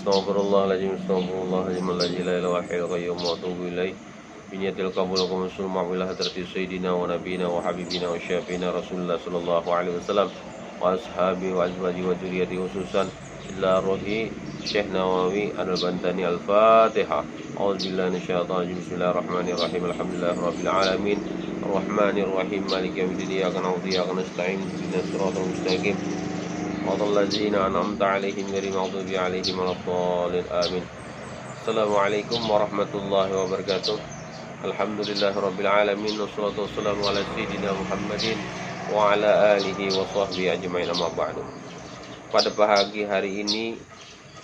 Astaghfirullahaladzim alladzi la ilaha illa qayyum wa atubu ilaih. Biniyatil qabul wa qamusul ma'wilah hadrati sayyidina wa nabiyina wa habibina wa syafiina Rasulullah sallallahu alaihi wasallam wa ashabi wa azwaji wa dzurriyyati khususan illa ruhi Syekh Nawawi Al-Bantani Al-Fatihah. A'udzubillahi minasyaitonir rajim. Bismillahirrahmanirrahim. Alhamdulillahirabbil alamin. Arrahmanir rahim. Maliki yaumiddin. Iyyaka na'budu wa iyyaka nasta'in. Ihdinas siratal mustaqim. Walladzina an'amta 'alaihim ghairil maghdubi 'alaihim waladdallin. Amin. Assalamualaikum warahmatullahi wabarakatuh. Alhamdulillahirabbil alamin. Wassalatu wassalamu ala sayyidina Muhammadin wa ala alihi wa sahbihi ajmain. Amma ba'du. Pada pagi hari ini,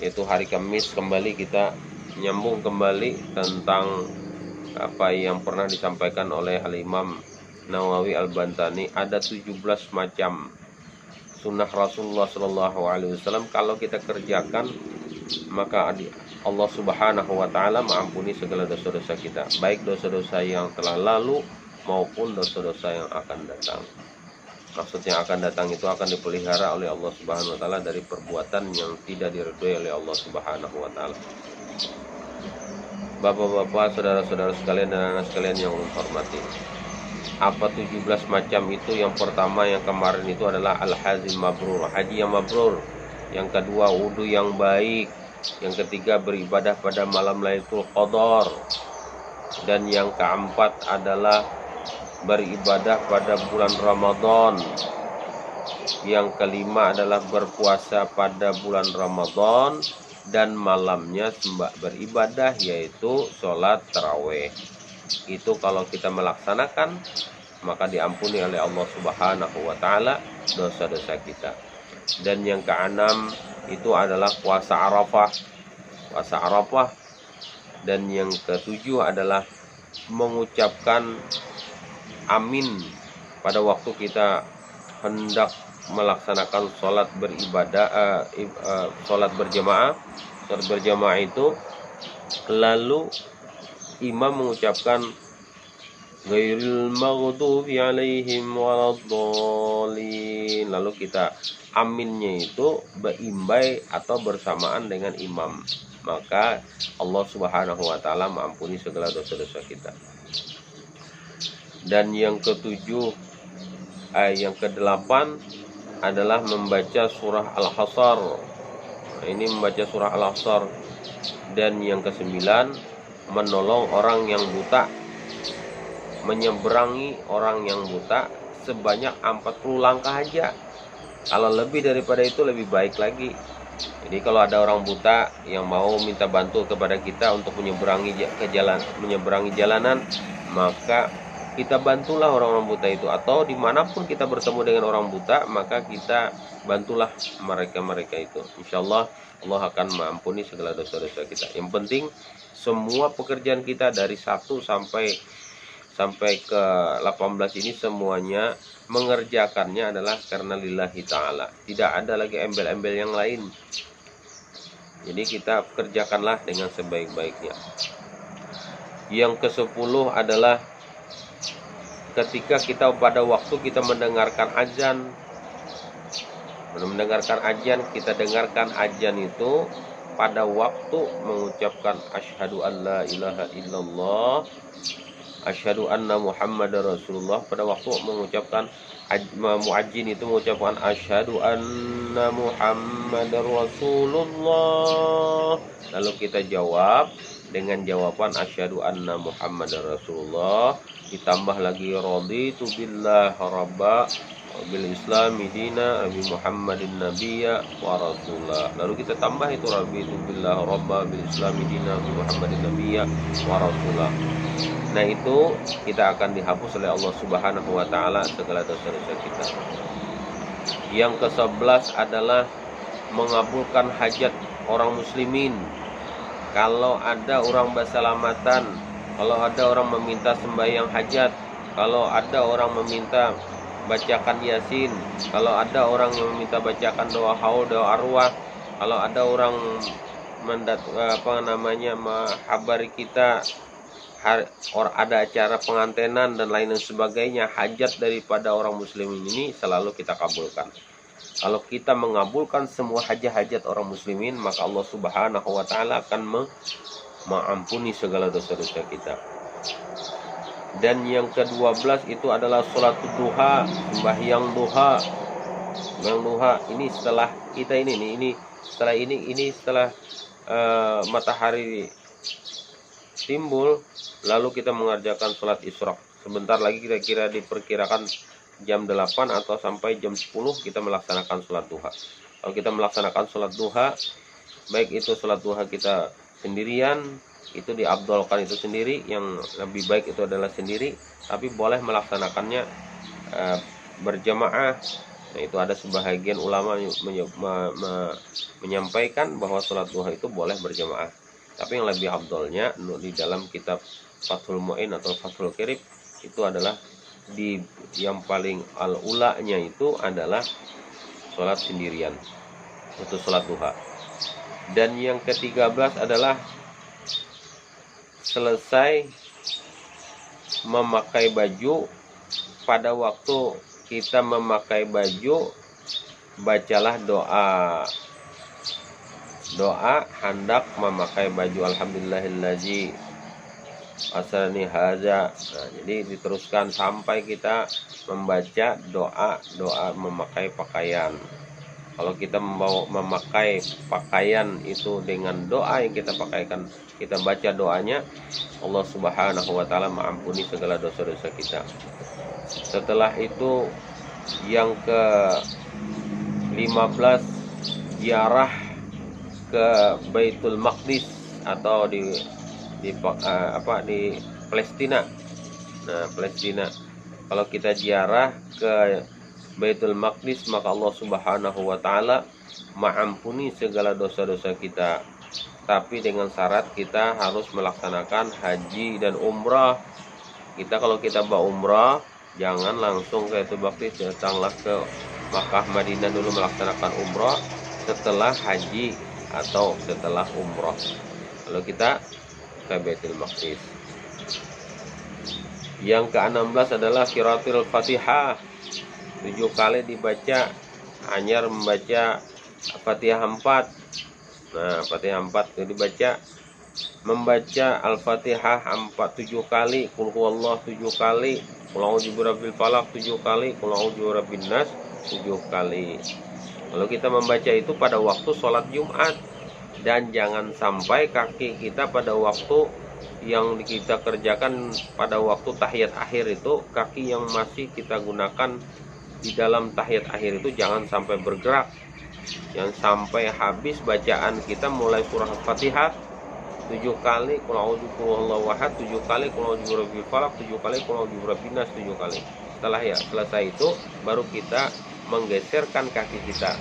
yaitu hari Kamis, kembali kita nyambung kembali tentang apa yang pernah disampaikan oleh Al-Imam Nawawi Al-Bantani. Ada 17 macam sunnah Rasulullah Shallallahu Alaihi Wasallam. Kalau kita kerjakan, maka Allah Subhanahu Wa Taala mengampuni segala dosa-dosa kita, baik dosa-dosa yang telah lalu maupun dosa-dosa yang akan datang. Maksudnya akan datang itu akan dipelihara oleh Allah Subhanahu Wa Taala dari perbuatan yang tidak diridhoi oleh Allah Subhanahu Wa Taala. Bapak-bapak, saudara-saudara sekalian dan anak sekalian yang ulun hormati, apa 17 macam itu? Yang pertama yang kemarin itu adalah al-hajjil mabrur, haji yang mabrur. Yang kedua wudu yang baik. Yang ketiga beribadah pada malam Lailatul Qadar. Dan yang keempat adalah beribadah pada bulan Ramadan. Yang kelima adalah berpuasa pada bulan Ramadan dan malamnya beribadah, yaitu sholat tarawih. Itu kalau kita melaksanakan, maka diampuni oleh Allah Subhanahu Wa Taala dosa-dosa kita. Dan yang keenam itu adalah puasa Arafah. Puasa Arafah. Dan yang ketujuh adalah mengucapkan amin pada waktu kita hendak melaksanakan sholat beribadah, sholat berjamaah. Sholat berjamaah itu lalu imam mengucapkan ghairil maghdubi 'alaihim waladdallin. Lalu kita aminnya itu berimbai atau bersamaan dengan imam. Maka Allah Subhanahu Wa Taala mengampuni segala dosa-dosa kita. Dan yang ketujuh, yang kedelapan adalah membaca surah Al-Hasr. Ini membaca surah Al-Hasr. Dan yang kesembilan, menolong orang yang buta, menyeberangi orang yang buta sebanyak 40 langkah aja. Kalau lebih daripada itu lebih baik lagi. Jadi kalau ada orang buta yang mau minta bantu kepada kita untuk menyeberangi jalanan, maka kita bantulah orang-orang buta itu. Atau dimanapun kita bertemu dengan orang buta, maka kita bantulah mereka itu. Insya Allah Allah akan mengampuni segala dosa-dosa kita. Yang penting semua pekerjaan kita dari 1 sampai ke 18 ini semuanya mengerjakannya adalah karena lillahi ta'ala. Tidak ada lagi embel-embel yang lain. Jadi kita kerjakanlah dengan sebaik-baiknya. Yang ke-10 adalah ketika kita pada waktu kita mendengarkan azan. Kita dengarkan azan itu pada waktu mengucapkan asyhadu an la ilaha illallah, asyhadu anna Muhammadar Rasulullah. Pada waktu mengucapkan muadzin itu mengucapkan asyhadu anna Muhammadar Rasulullah. Lalu kita jawab dengan jawaban asyhadu anna Muhammadar Rasulullah, ditambah lagi raditu billah rabba bil islami dina Nabi Muhammadin nabiyya wa rasulah. Lalu kita tambah itu raditu billah rabba bil islami dina Nabi Muhammadin nabiyya wa rasulah. Nah, itu kita akan dihapus oleh Allah Subhanahu Wa Taala segala dosa-dosa kita. Yang ke-11 adalah mengabulkan hajat orang muslimin. Kalau ada orang bersalamatan, kalau ada orang meminta sembahyang hajat, kalau ada orang meminta bacakan yasin, kalau ada orang yang meminta bacakan doa haul, doa arwah, kalau ada orang menghabari kita ada acara pengantenan dan lain sebagainya, hajat daripada orang muslim ini selalu kita kabulkan. Kalau kita mengabulkan semua hajat-hajat orang muslimin, maka Allah Subhanahu wa taala akan mengampuni segala dosa-dosa kita. Dan yang ke-12 itu adalah salat duha, sembahyang duha. Sembahyang duha ini setelah kita ini setelah matahari timbul, lalu kita mengerjakan salat isyraq. Sebentar lagi kira-kira diperkirakan jam 8 atau sampai jam 10 kita melaksanakan sholat duha. Kalau kita melaksanakan sholat duha, baik itu sholat duha kita sendirian, itu diabdolkan itu sendiri, yang lebih baik itu adalah sendiri, tapi boleh melaksanakannya berjamaah. Nah, itu ada sebahagian ulama menyampaikan bahwa sholat duha itu boleh berjamaah. Tapi yang lebih abdolnya di dalam kitab Fathul Mu'in atau Fathul Kirib itu adalah yang paling al-ulanya itu adalah sholat sendirian, itu sholat duha. Dan yang ke-13 adalah selesai memakai baju. Pada waktu kita memakai baju, bacalah doa hendak memakai baju. Alhamdulillahillazi asani haza. Nah, jadi diteruskan sampai kita membaca doa memakai pakaian. Kalau kita memakai pakaian itu dengan doa yang kita pakaikan, kita baca doanya, Allah Subhanahu wa taala mengampuni segala dosa-dosa kita. Setelah itu yang ke-15 ziarah ke Baitul Maqdis atau di Palestina. Nah, Palestina. Kalau kita ziarah ke Baitul Maqdis, maka Allah Subhanahu wa taala mengampuni segala dosa-dosa kita. Tapi dengan syarat kita harus melaksanakan haji dan umrah. Kalau kita umrah, jangan langsung ke Baitul Maqdis, datanglah ke Makkah Madinah dulu melaksanakan umrah setelah haji atau setelah umrah. Kalau kita ke Baitul Maqdis. Yang ke-16 adalah qiraatul Fatihah. 7 kali dibaca, hanya membaca Fatihah 4. Nah, Fatihah 4 itu dibaca, membaca Al-Fatihah 7 kali, Qul huwallahu 7 kali, Qul a'udzu birabbil falaq 7 kali, Qul a'udzu birabbin nas 7 kali. Kalau kita membaca itu pada waktu sholat Jumat, dan jangan sampai kaki kita pada waktu yang kita kerjakan pada waktu tahiyat akhir itu, kaki yang masih kita gunakan di dalam tahiyat akhir itu jangan sampai bergerak. Yang sampai habis bacaan kita mulai surah Fatihah 7 kali, Qul a'udzu huwallahu ahad 7 kali, Qul a'udzu birabbil falaq 7 kali, Qul a'udzu birabbin nas 7 kali. Selesai itu baru kita menggeserkan kaki kita.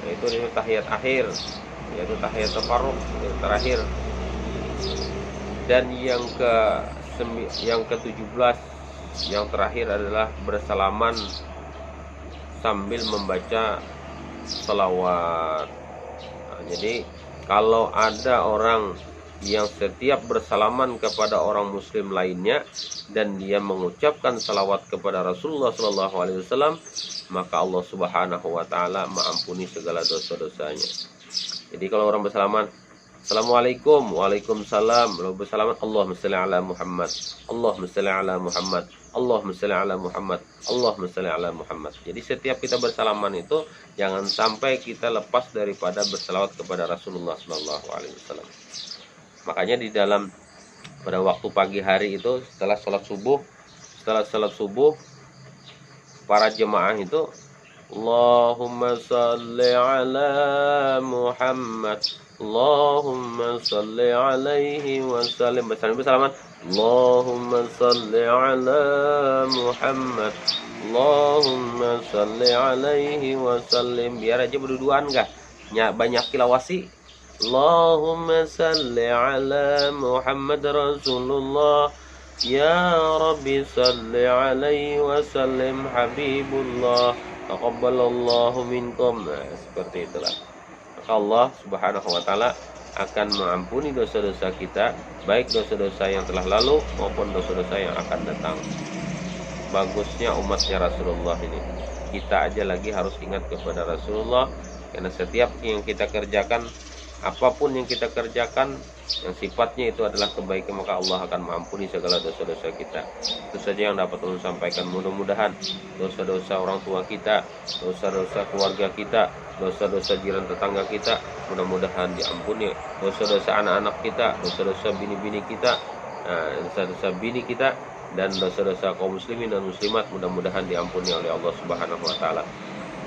Nah, itu tahiyat akhir, yaitu tahiyat tafarruq terakhir. Dan yang ke-17 yang terakhir adalah bersalaman sambil membaca selawat. Nah, jadi kalau ada orang yang setiap bersalaman kepada orang muslim lainnya dan dia mengucapkan salawat kepada Rasulullah SAW, maka Allah Subhanahu wa taala mengampuni segala dosa-dosanya. Jadi kalau orang bersalaman, Assalamualaikum, Waalaikumsalam, lalu bersalaman, Allahumma shalli ala Muhammad, Allahumma shalli ala Muhammad, Allahumma shalli ala Muhammad, Allahumma shalli ala Muhammad. Jadi setiap kita bersalaman itu jangan sampai kita lepas daripada bersalawat kepada Rasulullah SAW. Makanya di dalam pada waktu pagi hari itu setelah sholat subuh para jemaah itu Allahumma shalli ala Muhammad, Allahumma shalli alaihi wasallam, bersalaman Allahumma shalli ala Muhammad, Allahumma shalli alaihi wasallam. Biar aja berduaan enggak banyak tilawasi. Allahumma shalli ala Muhammad Rasulullah, ya Rabbi shalli alaihi wasallam Habibullah, taqabbalallahu minkum. Nah, seperti itulah. Maka Allah Subhanahu wa taala akan mengampuni dosa-dosa kita, baik dosa-dosa yang telah lalu maupun dosa-dosa yang akan datang. bagusnya umatnya Rasulullah ini. Kita aja lagi harus ingat kepada Rasulullah, karena setiap yang kita kerjakan, apapun yang kita kerjakan yang sifatnya itu adalah kebaikan, maka Allah akan mengampuni segala dosa-dosa kita. Itu saja yang dapat ulun sampaikan. Mudah-mudahan dosa-dosa orang tua kita, dosa-dosa keluarga kita, dosa-dosa jiran tetangga kita, mudah-mudahan diampuni. Dosa-dosa anak-anak kita, dosa-dosa bini-bini kita, dosa-dosa bini kita, dan dosa-dosa kaum muslimin dan muslimat, mudah-mudahan diampuni oleh Allah Subhanahu wa taala.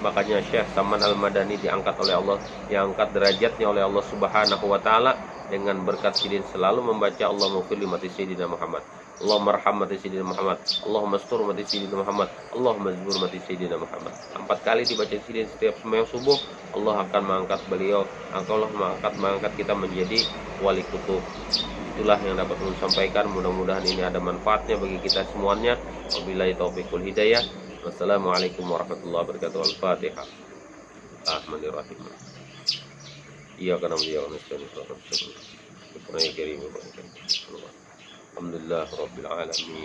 Makanya Syekh Saman Al-Madani diangkat oleh Allah, diangkat derajatnya oleh Allah Subhanahu wa taala dengan berkat sidin selalu membaca Allahumma fir li mati sayyidina Muhammad, Allahumma arham mati sayyidina Muhammad, Allahumma astur mati sayyidina Muhammad, Allahumma zbur mati sayyidina Muhammad. 4 kali dibaca sidin setiap sembahyang subuh, Allah akan mengangkat beliau, Allah mengangkat kita menjadi wali kutub. Itulah yang dapat saya sampaikan. Mudah-mudahan ini ada manfaatnya bagi kita semuanya. Wabillahi taufiqul hidayah. Wassalamualaikum warahmatullahi wabarakatuh. Al-Fatihah. Bismillahirrahmanirrahim. Iyyaka na'budu wa iyyaka nasta'in. Alhamdulillah rabbil alamin.